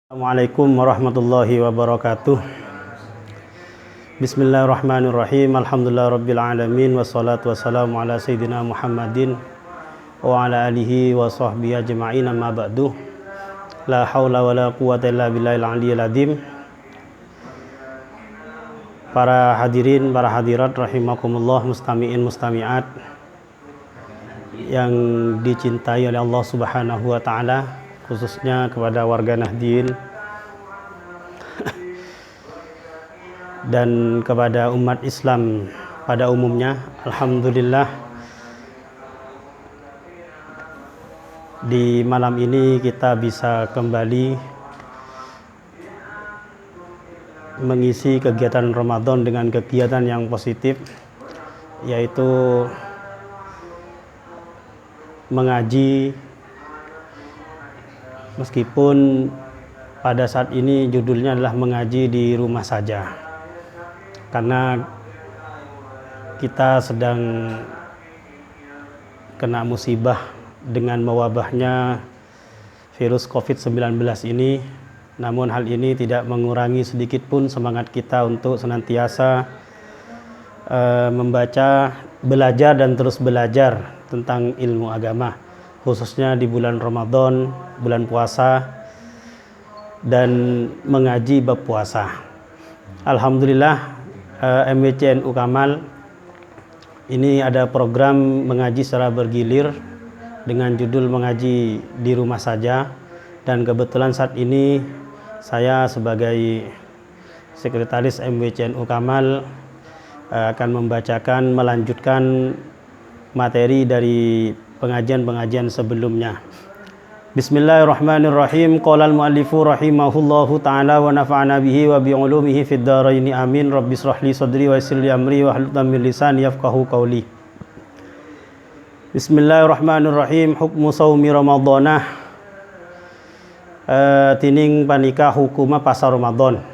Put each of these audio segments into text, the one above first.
Assalamualaikum warahmatullahi wabarakatuh. Bismillahirrahmanirrahim. Alhamdulillahirabbil alamin wassalatu wassalamu ala sayyidina Muhammadin wa ala alihi wa sahbihi ajma'in, amma ba'du. La haula wala quwwata illa billahil aliyyil azim. Para hadirin, para hadirat rahimakumullah, mustami'in mustami'at yang dicintai oleh Allah Subhanahu wa taala, khususnya kepada warga Nahdien dan kepada umat Islam pada umumnya. Alhamdulillah, di malam ini kita bisa kembali mengisi kegiatan Ramadan dengan kegiatan yang positif, yaitu mengaji. Meskipun pada saat ini judulnya adalah mengaji di rumah saja, karena kita sedang kena musibah dengan mewabahnya virus COVID-19 ini. Namun hal ini tidak mengurangi sedikit pun semangat kita untuk senantiasa membaca, belajar dan terus belajar tentang ilmu agama, khususnya di bulan Ramadan, bulan puasa, dan mengaji bab puasa. Alhamdulillah, MWCNU Kamal ini ada program mengaji secara bergilir dengan judul mengaji di rumah saja, dan kebetulan saat ini saya sebagai sekretaris MWCNU Kamal akan membacakan, melanjutkan materi dari pengajian-pengajian sebelumnya. Bismillahirrahmanirrahim. Qala al-muallifu rahimahullahu ta'ala wa nafa'ana bihi wa bi'ulumihi fid dharaini amin. Rabbi shrah li sadri wa yassir li amri wa hlul 'uqdatam min lisani yafqahu qawli. Bismillahirrahmanirrahim. Hukmu shaumi ramadhanah. Tining panika hukuma pasar Ramadan.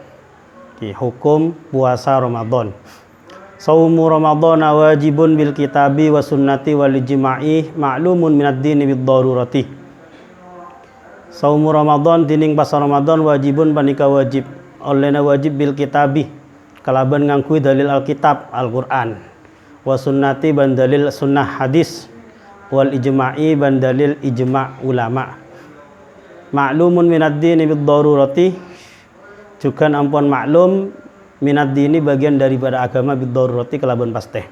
Hukum puasa Ramadan. Saumu Ramadhana wajibun bil kitabi wa sunnati wal ijma'i ma'lumun minad dini bid darurati. Saumu Ramadan tining pasar Ramadan wajibun panika wajib. Olehna wajib bil kitabi kalaban ngangkui dalil Alkitab Al-Qur'an, wa sunnati ban dalil sunnah hadis, wal ijma'i ban dalil ijma' ulama. Ma'lumun minad dini bid darurati, juga ampun maklum minad dini bagian daripada agama bid darurati kelaban pasteh.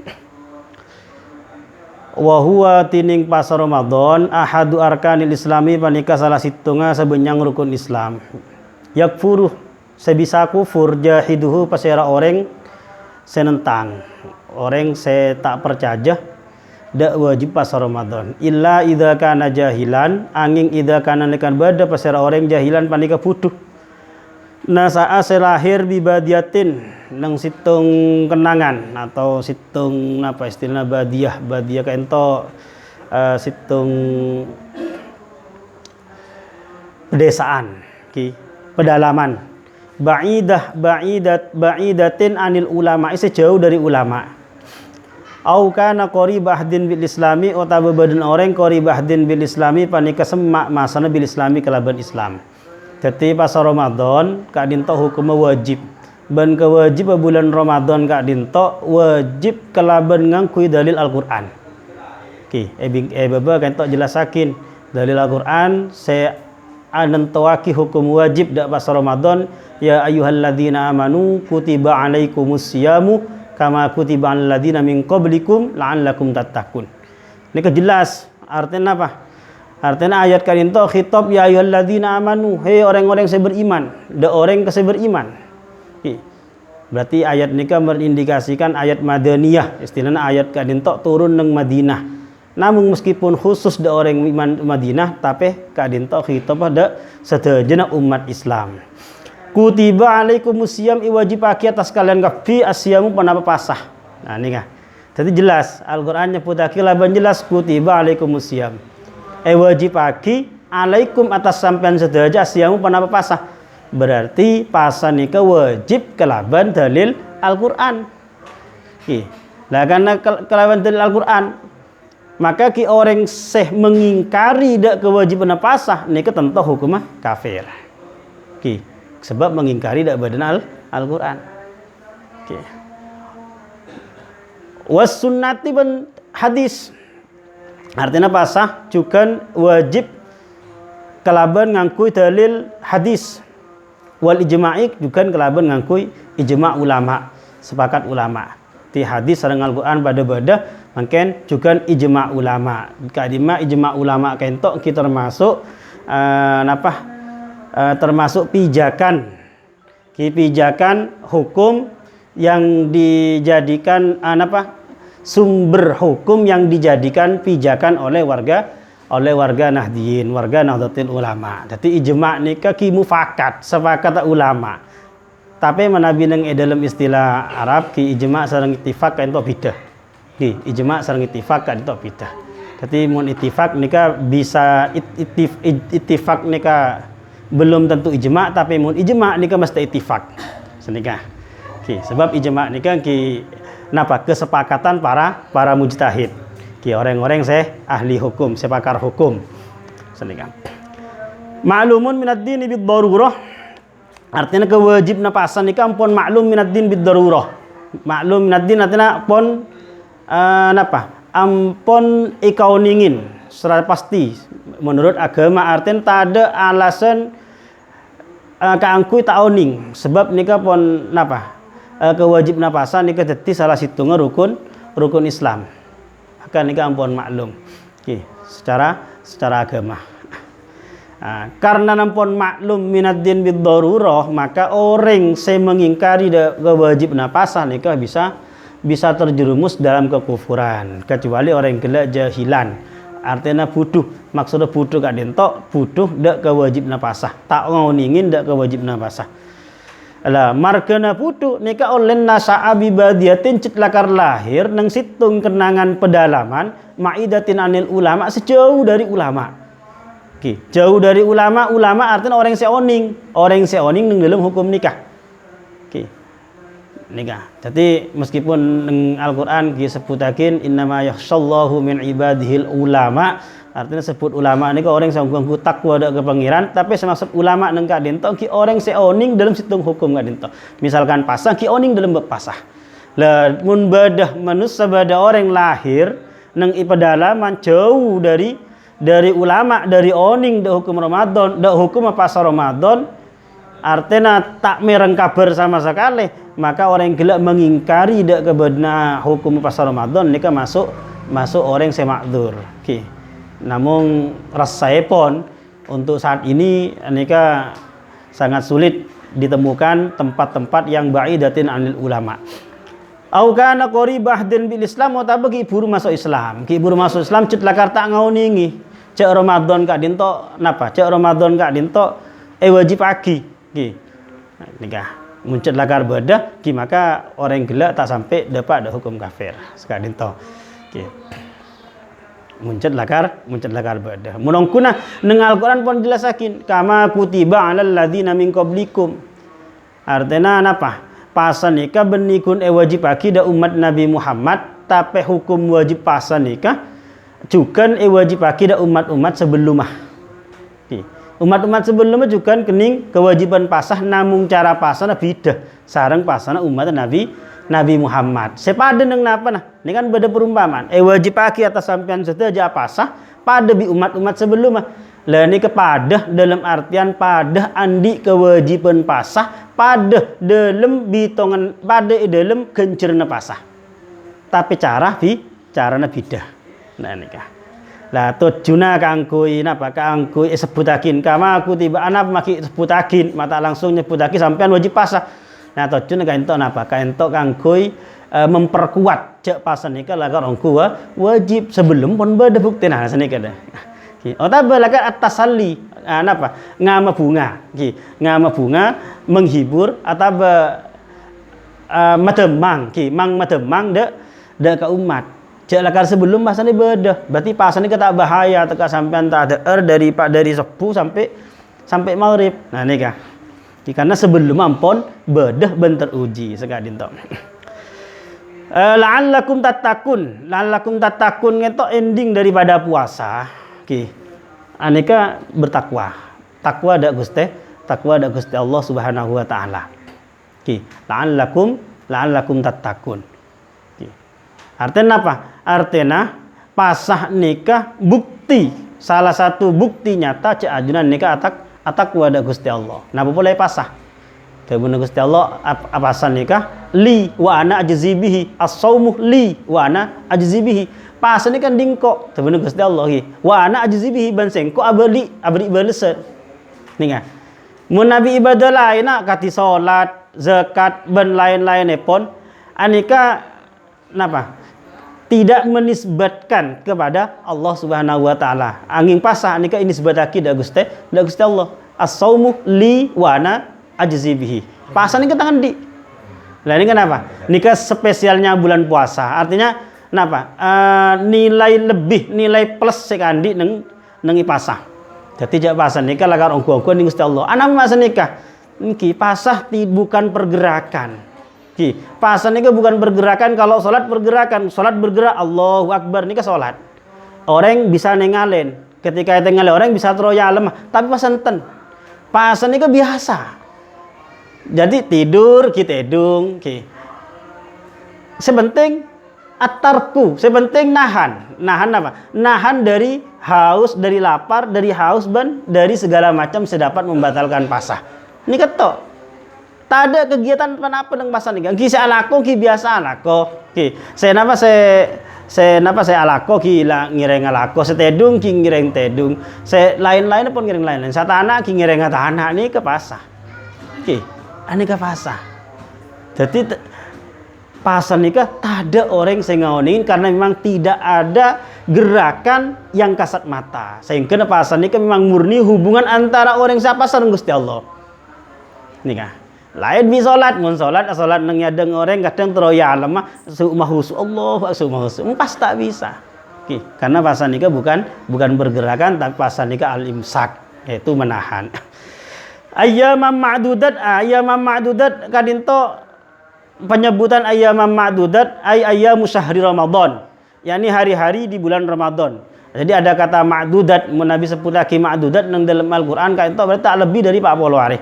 Wa huwa tining pasar Ramadan ahadu arkanil islami panika salah situnga sabenyang rukun Islam. Yakfuru sebisa kufur jahiduhu pasera orang senentang, orang se tak percaya dak wajib pasar Ramadan illa idza kana jahilan, angin idza kana lekan bada pasera orang jahilan panika butuh. Nasa'a selahir bibadiatin nang situng kenangan atau situng apa istilahnya badiah kento situng pedesaan pedalaman ba'idatin anil ulama, sejauh dari ulama. Au kana qaribahdin bil islami, utawa badan orang qaribahdin bil islami panika semak masana bil islami kelaban Islam. Jadi pas Ramadan kak dinto hukum wajib, ban kewajib bulan Ramadan kak dinto wajib kelaban ngangkui dalil Al-Qur'an. Baba kan tok jelasakin dalil Al-Qur'an saya anentowaki hukum wajib dak pas Ramadan. Ya ayyuhalladzina amanu kutiba alaikumus syamu kama kutiba alal ladzina min qablikum la'allakum tattaqun. Ini kejelas artinya apa? Artinya ayat kali itu khitab ya ayyuhalladzina amanu, hei orang-orang yang beriman, da orang yang beriman. Berarti ayat ini kan merindikasikan ayat Madaniyah, istilahnya ayat kali itu turun nang Madinah. Namun meskipun khusus da orang iman Madinah, tapi kali itu khitab pada sedaya umat Islam. Kutiba alaikumus syiyam, iwajibake atas kalian kafi asyamu panapa pasah. Nah ini kan. Jadi jelas Al-Qur'an nyebutake laban jelas kutiba alaikumus syiyam. Wajib pagi alaikum atas sampean sedaya asyamu panapa pasah. Berarti pasah nika wajib kelaban dalil Al-Qur'an. Lah karena kelaban dalil Al-Qur'an, maka ki orang seh mengingkari dak kewajiban pasah nika tentu hukumnya kafir. Ki, sebab mengingkari dak badan Al-Qur'an. Ki. Was sunnati ben hadis. Artinya pasah juga wajib kelaban ngangkui dalil hadis. Wal ijma'i juga kelaban ngangkui ijma' ulama, sepakat ulama. Di hadis sareng Al-Qur'an pada mungkin juga ijma' ulama. Kadima ijma' ulama kentok kita termasuk termasuk pijakan hukum yang dijadikan sumber hukum yang dijadikan pijakan oleh warga Nahdliyin, warga Nahdlatul Ulama. Jadi ijma' nika ki mufakat, sepakat ulama. Tapi menabi nang dalam istilah Arab ki ijma' sareng ittifaq kan itu beda. Ki ijma' sareng ittifaq kan itu beda. Jadi mun ittifaq nika bisa ittifaq nika belum tentu ijma', tapi mun ijma' nika mesti ittifaq. Senika. Ki sebab ijma' nika ki kesepakatan para mujtahid. Ki orang-orang ahli hukum, pakar hukum. Senika. Ma'lumun minad dini bid darurah. Artinya kewajib napasan nika ampun maklum minad din bid darurah. Maklum minad din artinya ampun ampun ikau ningin secara pasti menurut agama, artinya tak ada alasan kaangkui tak oning sebab nika pon kewajib napasan nika dadi salah situnga rukun Islam. Maka nika ampun maklum. Oke, secara agama. Karena nampun maklum minad din bid darurah, maka orang yang mengingkari kewajib napasan nika bisa terjerumus dalam kekufuran, kecuali orang gelak jahilan. Artinya butuh, maksudnya butuh gak dentok, butuh dak kewajib napasah, tak ngoningin dak kewajib napasah. Lah margana putu nika olen nasa'a bi badiyatin citlakar lahir nang situng kenangan pedalaman maidatin anil ulama, sejauh dari ulama. Oke, jauh dari ulama artinya orang seoning nang dalam hukum nikah. Oke. Nikah. Jadi meskipun nang Al-Qur'an disebutaken innama yakhshallahu min ibadihil ulama, artinya sebut ulama ini orang yang sanggup takwa ada ke pangeran, tapi semaksud ulama nang ka dento ki orang seoning dalam situng hukum ka dento. Misalkan pasah ki oning dalam pasah. Lah mun badah manusia bada orang lahir nang ipedalaman jauh dari ulama, dari oning dak hukum Ramadan, dak hukum pasar Ramadan, artinya tak mereng kabar sama sekali, maka orang yang gelak mengingkari dak kebenar hukum pasar Ramadan nika masuk orang semakdur. Oke. Namun rasaipun untuk saat ini nika sangat sulit ditemukan tempat-tempat yang baidatin anil ulama. Au kana qaribah din bil Islam atau bagi iburu masuk Islam. Ki iburu masuk Islam cut lakar tak ngauningi. Cek Ramadan kak dinto napa? Cek Ramadan kak dinto wajib pagi. Ki. Nikah. Muncul lakar badah ki maka orang gelak tak sampai dapat ada hukum kafir. Sekak dinto. Ki. Muncul lakar badah. Munongkuna nang Al-Qur'an pun jelasakin kama kutiba 'alal ladzina min qablikum. Artinya napa? Pasan nikah benikun wajib pagi da umat Nabi Muhammad, tapi hukum wajib pasan nikah juga wajib pagi da umat-umat sebelumah. Umat-umat sebelumnya juga kening kewajiban pasah, namun cara pasana beda sareng pasana umat Nabi Muhammad. Sepada nang napa nah? Ini kan beda perumpamaan. Wajib pagi atas sampean saja pasah pada bi umat-umat sebelumnya. Lah ini kepada dalam artian pada andi kewajiban pasah pada dalam bitongan pada dalam kencerna pasah. Tapi carana beda. Nah nikah. Lah tujuna kangkui napa kangkui sebutakin kama aku tiba anak maki sebutakin mata langsung nyebutakin sampean wajib pasah. Nah tujuna kaentok napa kaentok kangkui memperkuat cek pasan nikah laga orang wajib sebelum pun beda bukti nah senika dah. Otaba laga at-tasalli napa ngama bunga ngama bunga menghibur atau mademang mang mademang dak ka umat. Cek lakar sebelum pasane beda. Berarti pasane tak bahaya teka sampean tak ada dari sepuh sampai maghrib. Nah nikah. Karena sebelum ampun beda ben teruji sekadin tok. La'allakum tattaqun ngetok ending daripada puasa. Aneka bertakwa. Takwa dak Gusti, takwa da Gusti Allah Subhanahu wa taala. La'allakum tattaqun. Artinya apa? Artinya pasah nikah bukti, salah satu bukti nyata cek ajunan nikah atakwa da Gusti Allah. Napa boleh pasah? Kemudian Gusti Allah pasah nikah li wa ana ajzi bihi, as-saumu li wa ana ajzi bihi. Pasah nikah dingko, kemudian Gusti Allah wa ana ajzi bihi ban sengko abdi baleset. Ninga. Mun nabi ibadah lain kati salat, zakat ben lain-lain pun anika napa? Tidak menisbatkan kepada Allah Subhanahu wa taala. Angin pasah anika inisbataki da Gusti Allah. As-saumu li wa ana ajzi bihi. Pasah nika tangan di. Lah ini kenapa? Nika spesialnya bulan puasa. Artinya napa? Nilai lebih, nilai plus sekandi neng pasah. Jadi jak pasah nikah lagar ongko-ongko ning Gusti Allah. Ana masa nikah. Niki pasah bukan pergerakan. Pasah nikah bukan pergerakan. Kalau salat pergerakan, salat bergerak Allahu Akbar nikah salat. Orang bisa nengalin. Ketika nengalin orang bisa teroya lemah, tapi pas enten. Pasah nikah biasa. Jadi tidur kita edung, sebenting atarku, sebenting nahan apa? Nahan dari haus, dari lapar, dari haus dari segala macam sedapat membatalkan pasah. Ini ketok. Tak ada kegiatan apa dengan pasah nih. Ki saya alako, ki biasa alako. Ki saya alako, ki ngireng alako. Saya tedung, ki ngireng tedung. Saya lain-lain pun ngireng lain-lain. Saya tanah, ki ngireng tanah ini ke pasah. Ki, ini ke pasah. Jadi pasah nikah tak ada orang yang ngawinin karena memang tidak ada gerakan yang kasat mata. Sehingga pasah nikah memang murni hubungan antara orang siapa sareng Gusti Allah. Nikah. Lain bi salat, mun salat nang nyadeng orang kadang teroya lemah sumahusu Allah sumahusu. Pas tak bisa. Karena pasah nikah bukan bergerakan tapi pasah nikah al-imsak, yaitu menahan. Ayyamam ma'dudat kadinto penyebutan ayyamam ma'dudat ayyamu syahri Ramadan, yakni hari-hari di bulan Ramadan. Jadi ada kata ma'dudat, Nabi sebut lagi ma'dudat nang dalam Al-Qur'an kadinto berarti tak lebih dari 40 hari.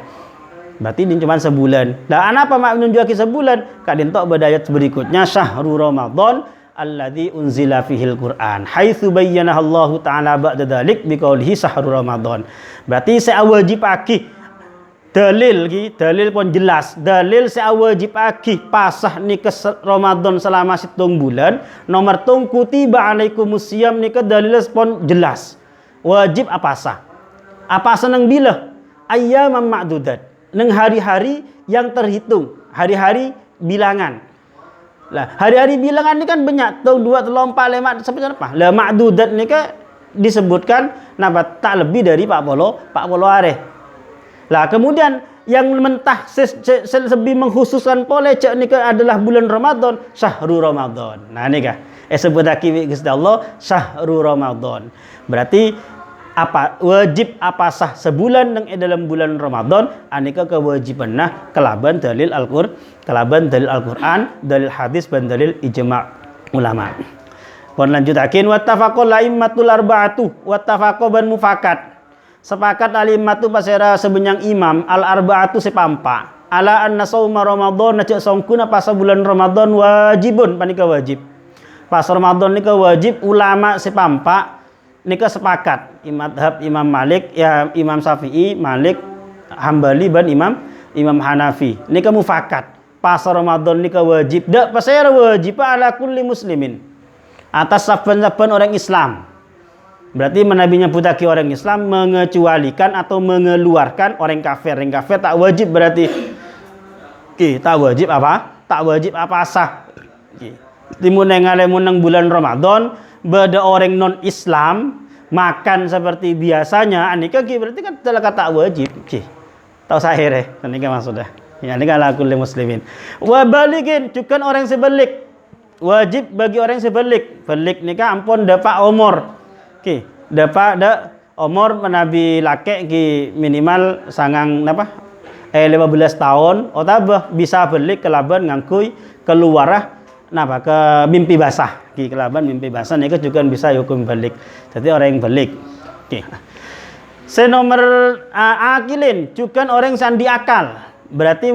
Berarti ini cuma sebulan. Dan apa mak menunjuki sebulan? Kadinto berdayat berikutnya syahrul Ramadan alladzi unzila fihil Qur'an. Haitsu bayyanahu Allah taala ba'da dzalik biqaulihi syahrul Ramadan. Berarti saya wajib aki dalil pun jelas. Dalil saya wajib aki pasah nikah Ramadan selama 7 bulan. Nomor tung kutiba alaikumus siyam nikah dalil pun jelas. Wajib apa sah? Apa senang bila? Ayyamam ma'dudat. Neng hari-hari yang terhitung, hari-hari bilangan. Lah, hari-hari bilangan ini kan banyak, tahun 2, 3, 4, 5 sampai apa? Lah ma'dudat ini kan disebutkan napa tak lebih dari 40 hari. Lah, kemudian yang mentah lebih mengkhususkan pole cek ini adalah bulan Ramadan, syahrul Ramadan. Nah, ini kah? Sebut lagi Gusti Allah syahrul Ramadan. Berarti apa wajib apa sah sebulan dalam bulan Ramadan anika kewajiban kelaban dalil Al-Qur'an, dalil hadis dan dalil ijma' ulama. Pun lanjutakin wattafaqul laimmatul arba'atu wattafaqo ban mufakat. Sepakat alimmatu pasera sebenyang imam al-arba'atu sepampa ala anna shauma Ramadan cek songkuna pas bulan Ramadan wajibun panika wajib. Pas Ramadan nika wajib ulama sepampa nika sepakat madhab Imam Malik ya Imam Syafi'i, Malik, Hambali dan Imam Hanafi nika mufakat pas Ramadan nika wajib dak pasera wajib ala kulli muslimin atas saben-saben orang Islam. Berarti menabinya putaki orang Islam mengecualikan atau mengeluarkan orang kafir. Orang kafir tak wajib berarti tak wajib apa sah. Timun nang bulan Ramadan beda orang non Islam makan seperti biasanya anika berarti kan telah kata wajib tahu sahir anika maksudnya ya anika ala kulli muslimin wa baligin cukan orang sebalik wajib bagi orang sebalik balik nika ampun dapat umur dapat umur menabi laki minimal sangang 15 tahun otabah bisa balik kelaban ngangkui keluarah ke mimpi basah kelaban mimpi basah nika juga bisa hukum balik. Jadi orang yang balik. Senomor akilin juga orang sandi akal. Berarti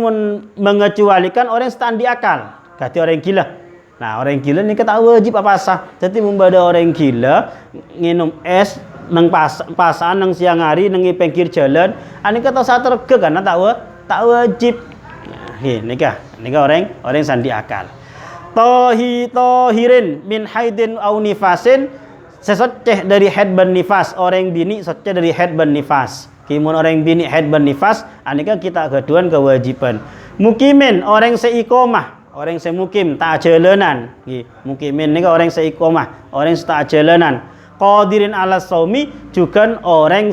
mengecualikan orang sandi akal. Kata orang gila. Nah, orang gila ni kata wajib apa sah. Jadi membada orang gila nginum es nang pasan nang siang hari nang pinggir jalan, ani kata satu rega kan tak wajib. Nah, nikah orang sandi akal. Tohirin min haidin au nifasin, sesoceh dari haid ban nifas, orang bini soceh dari haid ban nifas. Kimun orang bini haid ban nifas, anika kita keduan kewajiban. Mukimin orang seikomah, orang semukim tak jalanan. Mukimin nika orang seikomah, orang tak jalanan. Qadirin ala saumi juga orang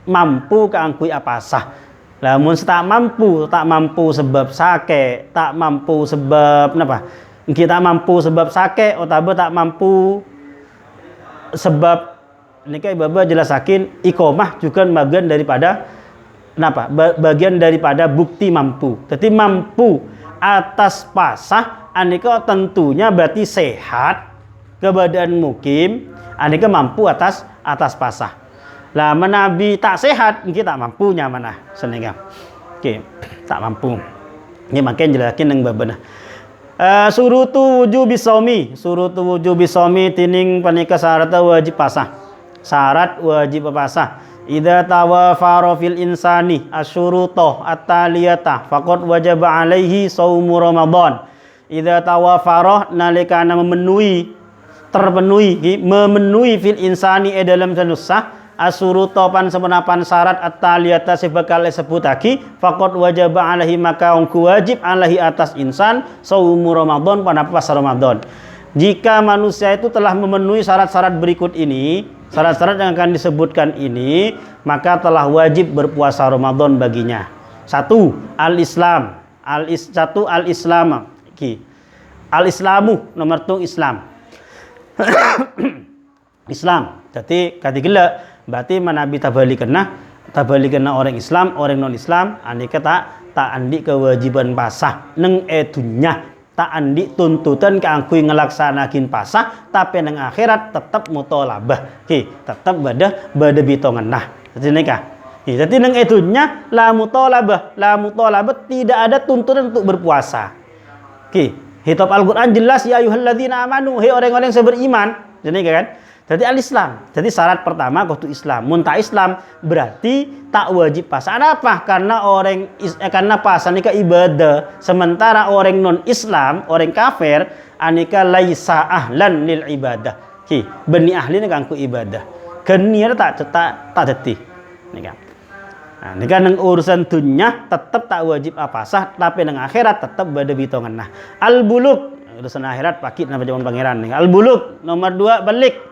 mampu keangkui apa sah. Lamun tak mampu sebab sake, tak mampu sebab napa? Kita mampu sebab sake atau tak mampu sebab nika baba jelasakin iqomah juga bagian daripada napa? Bagian daripada bukti mampu. Jadi mampu atas pasah anika tentunya berarti sehat, keadaan mukim, anika mampu atas pasah. Lah menabi tak sehat, kita tak mampunya mana senengah. Oke, tak mampu. Ini makanya jelasin yang babana. Surutu wujubi shaumi, tining panika syarat wajib pasah. Syarat wajib pasah. Idza tawafara fil insani asyurutu at-taliyata faqad wajaba alaihi shaumu ramadan. Idza tawafara nalikana memenuhi fil insani dalam sanusah asurutopan semenapan syarat at-taliyata sebakal sebut lagi faqad wajaba alaihi maka wajib alaihi atas insan shaumu ramadan pada puasa Ramadan. Jika manusia itu telah memenuhi syarat-syarat berikut ini, syarat-syarat yang akan disebutkan ini, maka telah wajib berpuasa Ramadan baginya. Satu, al-Islam. Al-Islam. Al-Islamu nomor 2 Islam. Islam. Jadi kata berarti manabi tabali kena orang Islam, orang non Islam, anika tak andi kewajiban pasah neng edunya. Tak andi tuntutan keangkui ngelaksanakin pasah, tapi neng akhirat tetap mutolabah. Tetap bada bitongan nah. Jadi nikah. Jadi neng edunya la mutolabah tidak ada tuntutan untuk berpuasa. Hitab Al-Quran jelas ya ayyuhalladzina amanu, hei orang-orang yang beriman. Jadi kan? Jadi al-Islam. Jadi syarat pertama kudu Islam. Muntah Islam berarti tak wajib pasah. Apa? Karena pasah nika ibadah. Sementara orang non Islam, orang kafir, anika laisa ahlan lil ibadah. Beni ahli nika angku ibadah. Kenir tak jeti. Nika. Nah, nika nang urusan dunya tetap tak wajib pasah, tapi nang akhirat tetap bada bitongan. Nah, al-buluk urusan akhirat pakit nama jaman pangeran. Al-buluk nomor 2 balik.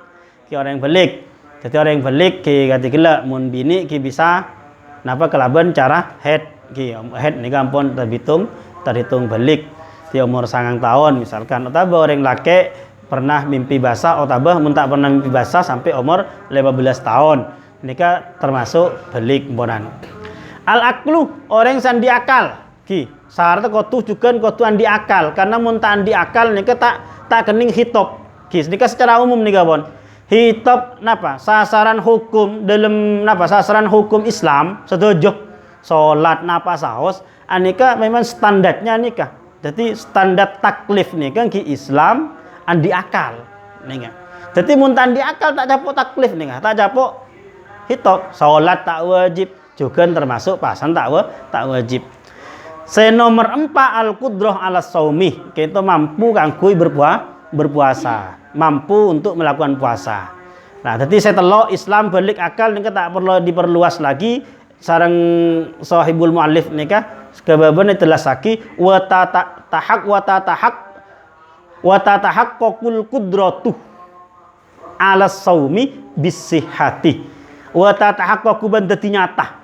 Orang yang balik. Jadi orang yang balik kata gila mun bini bisa napa kelaban cara head nika ampun terhitung balik di umur 9 tahun misalkan, atau orang laki pernah mimpi basah atau mun tak pernah mimpi basah sampai umur 15 tahun nika termasuk balik bonan. Al-aqlu orang sandi akal. Syarat kotu juga kotu andi akal, karena mun tak andi akal nika tak kening hitop. Nika secara umum nika bon. Hitop napa sasaran hukum dalam napa sasaran hukum Islam setuju salat napa saos anika memang standarnya nikah. Jadi standar taklif nikah ki Islam andi akal nika. Jadi mun andi akal tak capok taklif nika, tak capok hitop. Salat tak wajib juga termasuk pasan tak wajib. Nomor 4 al-qudrah ala shaumi, kita mampu kangkui berpuasa. Mampu untuk melakukan puasa. Nah, jadi saya telok Islam balik akal nika tak perlu diperluas lagi. Sareng sahibul muallif nika kebaban jelas lagi wa tahaqqul qudratu ala shaumi bisihhati. Wa tahaqqu ban dadi nyata.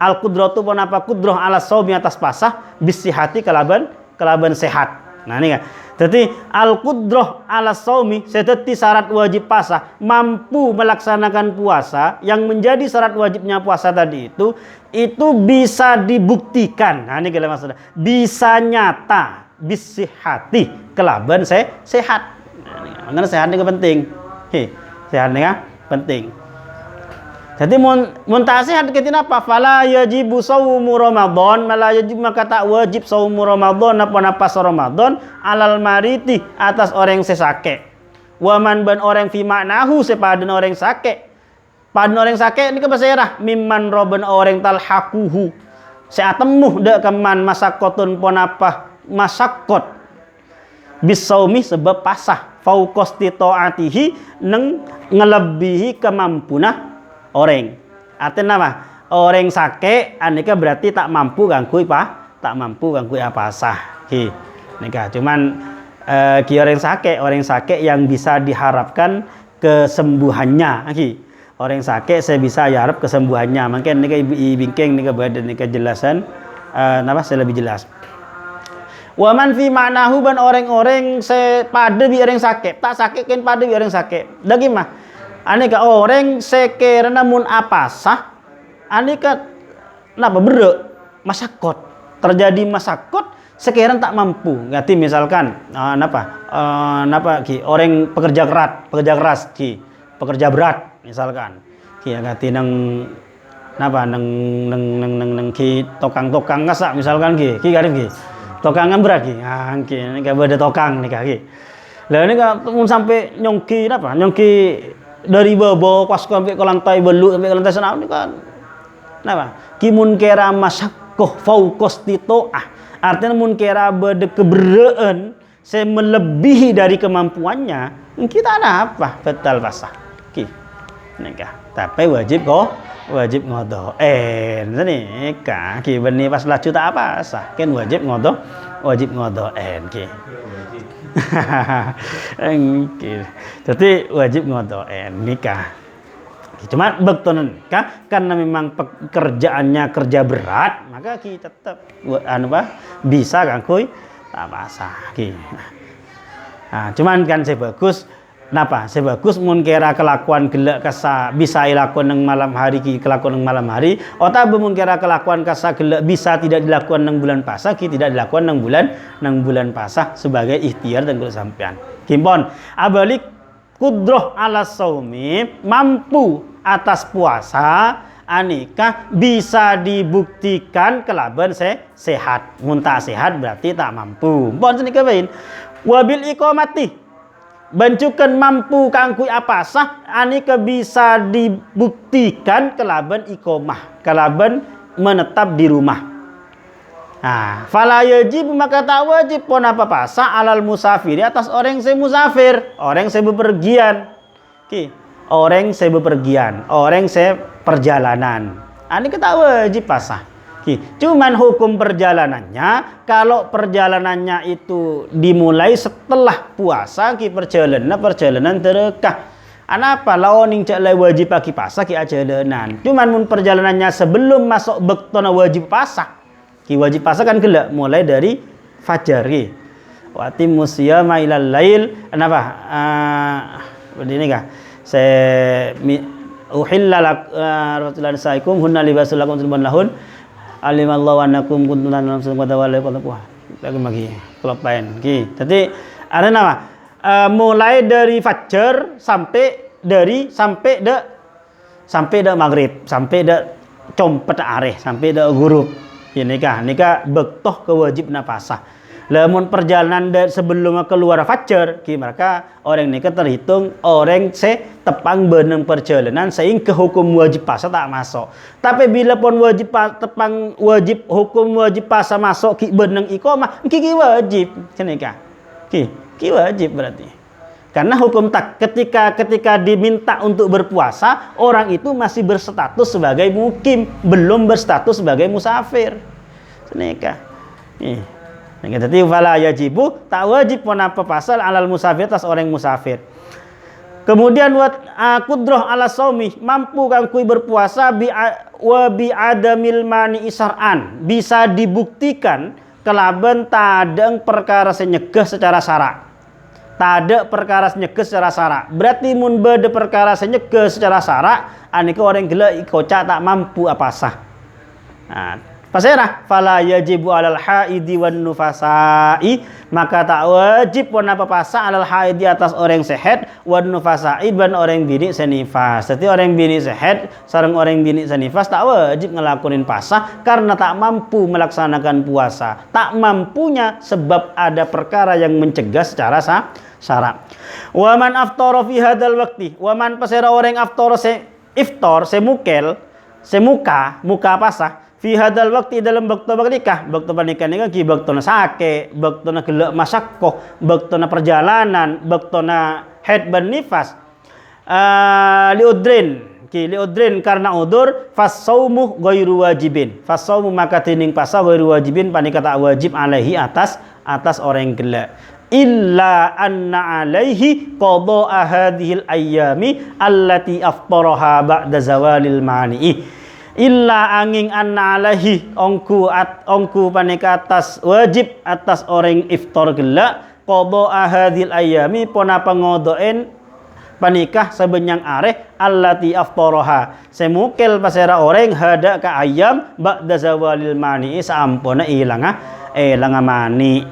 Al qudratu apa qudrah ala shaumi atas pasah bisihhati kelaban sehat. Nah, ini kan. Jadi al-qudrah ala shaumi sedeti syarat wajib pasah, mampu melaksanakan puasa yang menjadi syarat wajibnya puasa tadi itu bisa dibuktikan. Nah, ini kalau maksudnya bisa nyata bisihati kelaban sehat. Nah, makanya sehat ini penting. Sehat ini penting. Jadi mun tak sehat ketina apa? Fala yajibu shaumu Ramadan, mala yajib maka tak wajib shaumu Ramadan napa Ramadan alal mariti atas orang sesake. Waman ban orang fi maknahu sepadan orang sake. Padan orang sake ni ke bahasa Arab mimman roben orang talhaquhu. Seatemuh dak keman masakotun pon apa masakot. Bisaumi sebab pasah fauqos taatihi neng ngelebihi kemampuna orang. Artinya apa? Orang sake anika berarti tak mampu ganggu apa sah. Ki. Nika cuman orang sake yang bisa diharapkan kesembuhannya. Ki. Orang sake saya bisa harap kesembuhannya. Mungkin nika bingking nika badan nika jelasan saya lebih jelas. Waman fi ma'nahu ban orang-orang pada bi orang sake. Tak sake kan pada bi orang sake. Dah gimana? Aneka orang sekiranya mun apa sah, aneka napa berek masakot terjadi masakot sekiranya tak mampu. Ngati misalkan orang pekerja keras pekerja berat misalkan ngati nang tokang ngasak misalkan garip tokangan berat ini beda tokang lah ini mun sampai nyongki dari bawah pas sampai ke lantai belu sampai ke lantai sana ini kan kimun kera masakkoh fauqos titoah artinya mun kera bede keberaan saya melebihi dari kemampuannya kita ada apa betal pasah nikah tapi wajib ngodoh nikah beni pas laju tak apa sah kan wajib ngodoh jadi wajib ngodoen nikah. Cuma bektonan nikah karena memang pekerjaannya kerja berat, maka kita tetap bisa kan kuy tak basah. Nah, cuman kan sebagus mun kira kelakuan gelak kasa bisa dilakukan nang malam hari kelakuan nang malam hari ota mun kira kelakuan kasa gelak bisa tidak dilakukan nang bulan puasa tidak dilakukan nang bulan puasa sebagai ikhtiar dan kesampean kimpon abalik kudroh ala saumi mampu atas puasa anika bisa dibuktikan kelaban sehat mun tak sehat berarti tak mampu pon senika bain wabil iqamati bancukan mampu kangkui apa sah anika bisa dibuktikan kelaban iqomah kelaban menetap di rumah. Nah, fala yajib maka tak wajib pon apa pasah alal musafiri atas orang yang musafir, orang yang bepergian. Orang yang bepergian, orang yang perjalanan. Anika tak wajib pasah. Cuman hukum perjalanannya kalau perjalanannya itu dimulai setelah puasa perjalanan terekah anapa laoning cak lai wajib pagi pasah ajalanan cuman mun perjalanannya sebelum masuk bektona wajib pasah wajib pasah kan gelak mulai dari fajar wati musyama ilal lail begini kah saya uhillal ratulan saikum hunna libasul lakum lahun alimallahu annakum kuntum dalam sumata wala qalaquh lagi kelopain jadi ada nama mulai dari fajar sampai maghrib sampai compet areh sampai ghurub nikah bektoh kewajibna pasah lamun perjalanan sebelum keluar fajar maka orang nikah terhitung orang tepang beneng perjalanan sehingga hukum wajib pasah tak masuk tapi bila pun hukum wajib pasah masuk beneng iqamah wajib nikah wajib berarti karena hukum ketika diminta untuk berpuasa orang itu masih berstatus sebagai mukim belum berstatus sebagai musafir nikah jadi fala yajibu tak wajib pun apa pasal alal musafir atas orang musafir. Kemudian kudroh ala saumi mampu kang kui berpuasa bi adamil mani isar'an bisa dibuktikan kelaban tadeng perkara senyegah secara syarak. Tade perkara senyegah secara syarak. Berarti mun bede perkara senyegah secara syarak anika orang gila kocak tak mampu apa sah. Nah, pasirah fala yajibu alal haidi wan nufasai maka tak wajib pun apa pasah alal haidi atas orang sehat wan nufasa'i ban orang bini senifas. Jadi orang bini sehat sareng orang bini senifas tak wajib ngelakuin pasah karena tak mampu melaksanakan puasa. Tak mampunya sebab ada perkara yang mencegah secara syarak. Wa man aftara fi hadzal waqti, wa man pasera orang aftara iftar muka pasah fi hadal waktu dalam waktu nikah ki waktu na sake, waktu na gelak masakkoh, waktu na perjalanan, waktu na haid ban nifas, liudrin karena udur fasaumu ghairu wajibin, fasaumu maka tining pasa ghairu wajibin panika tak wajib alaihi atas orang gelak. Illa anna alaihi qada'a hadhil ayyami allati aftaraha ba'da zawalil mani'i. Illa angin anna alaihi ongku panika atas wajib atas orang iftar gelak qada'a hadhil ayyami pona pangodoen panikah sebenyang areh allati aftaraha semukil pasera orang hada ka ayam ba'da zawalil mani'i saampona ilanga mani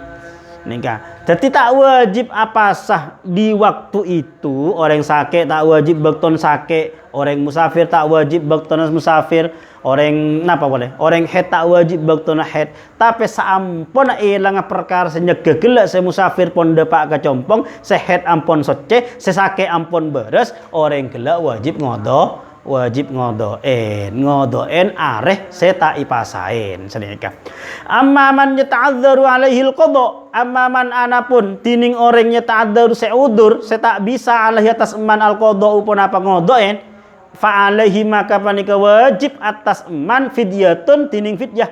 nikah. Jadi tak wajib apa sah di waktu itu. Orang sakit tak wajib bekton sakit, orang musafir tak wajib bekton musafir, orang napa boleh, orang haid tak wajib bekton haid. Tapi saampun ilang perkara senyega gelak se musafir pon depak kecompong, se haid ampun soce, se sakit ampun beres, orang gelak wajib ngodoen areh seta ipasain senika. Amma man yata'adzaru alaihi alqada, amma man anapun tining orang yata'adzaru seudur seta bisa alaihi atas man alqada upun apa ngodoen fa alaihi maka panika wajib atas man fidyatun tining fidyah.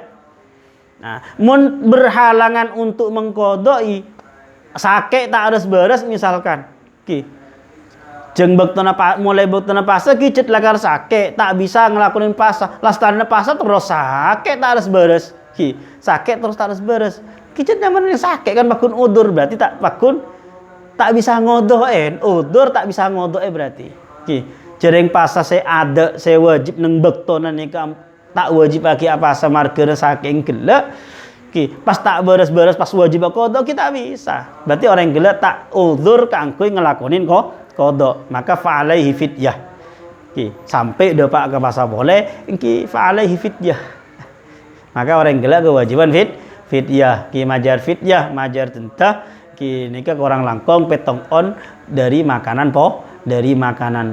Nah, mun berhalangan untuk mengkodoi sakit tak harus beres misalkan jeng mulai bektona pasah kicit lakar sakit tak bisa ngelakuin pasah lastana pasah terus sakit tak harus beres sakit terus tak harus beres kicit nyaman sakit kan bakun udur berarti tak bisa ngodoen udur tak bisa ngodoen berarti jereng pasah saya ada saya wajib neng bektona nih tak wajib lagi apa samarga saking gelak pas tak beres-beres pas wajib kodok kita bisa berarti orang gelak tak udur kangkui ngelakuin kodok maka fa'alaihi fidyah sampai dapat ke pasal boleh fa'alaihi fidyah maka orang gelak kewajiban fidyah majar fidyah majar tentah nikah orang langkong petong on dari makanan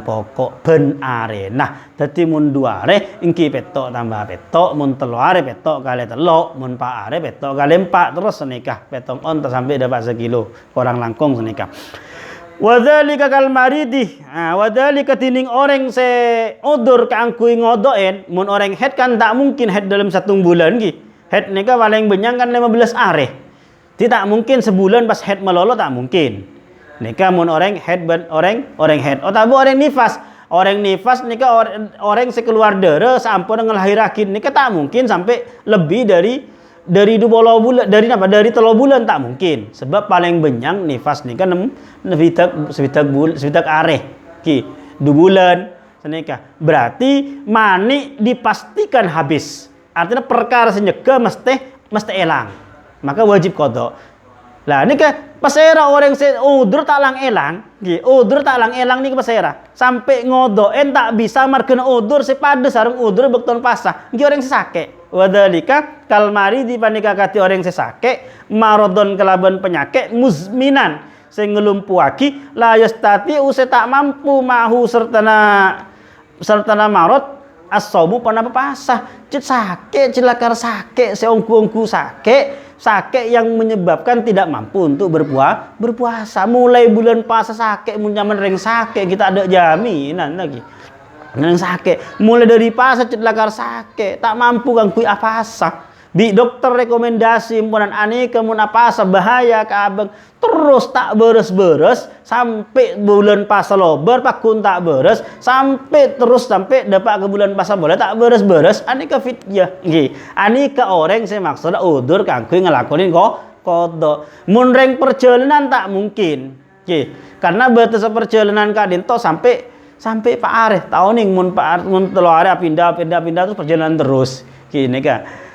pokok ben are. Nah, dadi mun dua are engki petok tambah petok, mun telu are petok kali telok, mun pak are petok kali empat terus senikah petong on sampai dapat sekilo orang langkong senikah. Wadzalika kal maridi. Wadzalika tining orang se udur kaangkui ngodoen, mun orang head kan tak mungkin head dalam 1 bulan ki. Head nikah paling benyang kan 15 are. Tidak mungkin sebulan pas head melolo tak mungkin. Nikah mun orang head orang head. Oh tabu orang nifas. Orang nifas nikah orang sekeluar darah sampun ngelahirakin nikah tak mungkin sampai lebih dari 2 bulan dari 3 bulan tak mungkin. Sebab paling benyang nifas nikah 6 sebitak areh. 2 bulan senikah. Berarti mani dipastikan habis. Artinya perkara senyega mesti elang. Maka wajib kodok. Lah nikah pasera orang udur tak lang elang, udur tak lang elang nih pasera. Sampai ngodoen tak bisa markena udur sepade sarung udur bekton pasah. Niki orang sesake. Wadalika kalmari di panika kati orang sesake marodon kelaban penyakit muzminan sing ngelumpuaki la yastati use tak mampu mahu sertana marot as-saumu pana pasah. Cit sakit cilakar sakit seongku-ongku sakit yang menyebabkan tidak mampu untuk berpuasa. Mulai bulan puasa sakit munyaman reng sakit kita ada jaminan lagi. Reng sakit mulai dari puasa cilakar sakit tak mampu kangkui apasa. Bi dokter rekomendasi impunan aneka mun apasa bahaya ke abang terus tak beres-beres sampai bulan puasa lober pakun tak beres sampai dapat ke bulan puasa boleh tak beres-beres aneka fidyah nggih aneka orang saya maksud udur kangkui ngelakonin kodok mun reng perjalanan tak mungkin nggih karena batas perjalanan kadento sampai Pak Arif tahun ning mun telu hari pindah terus perjalanan terus gini kan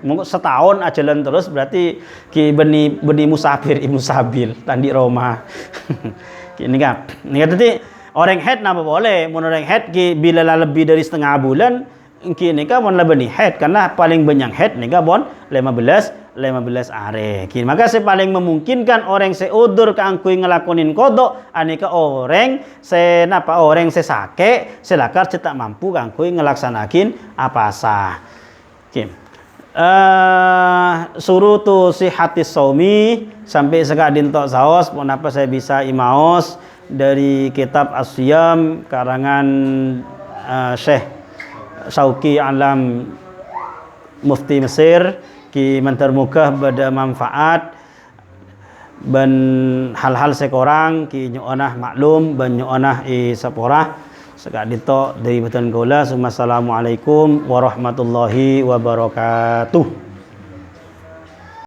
mungkin setahun ajalan terus berarti ki beni musafir ibnu sabil tandi Roma Ini kan. Ini tadi orang head napa boleh? Mun orang head bila lebih dari setengah bulan kini kan mon lebih head karena paling banyak head nih kan bon 15 hari. Kini maka paling memungkinkan orang seudur kangkui ngelakonin kodok aneka orang orang sake selakar cetak mampu kangkui ngelaksanakin apa sah. Kini suruh tu si hati saumi sampai sekadin tok saos pun apa saya bisa imaos dari kitab As-Siyam karangan Syekh Syauqi Alam Mufti Mesir ki mentermukah pada manfaat ban hal-hal sekorang ki nyuonah maklum ban nyuonah saporah sekadin tok dari beton gola. Assalamualaikum warahmatullahi wabarakatuh.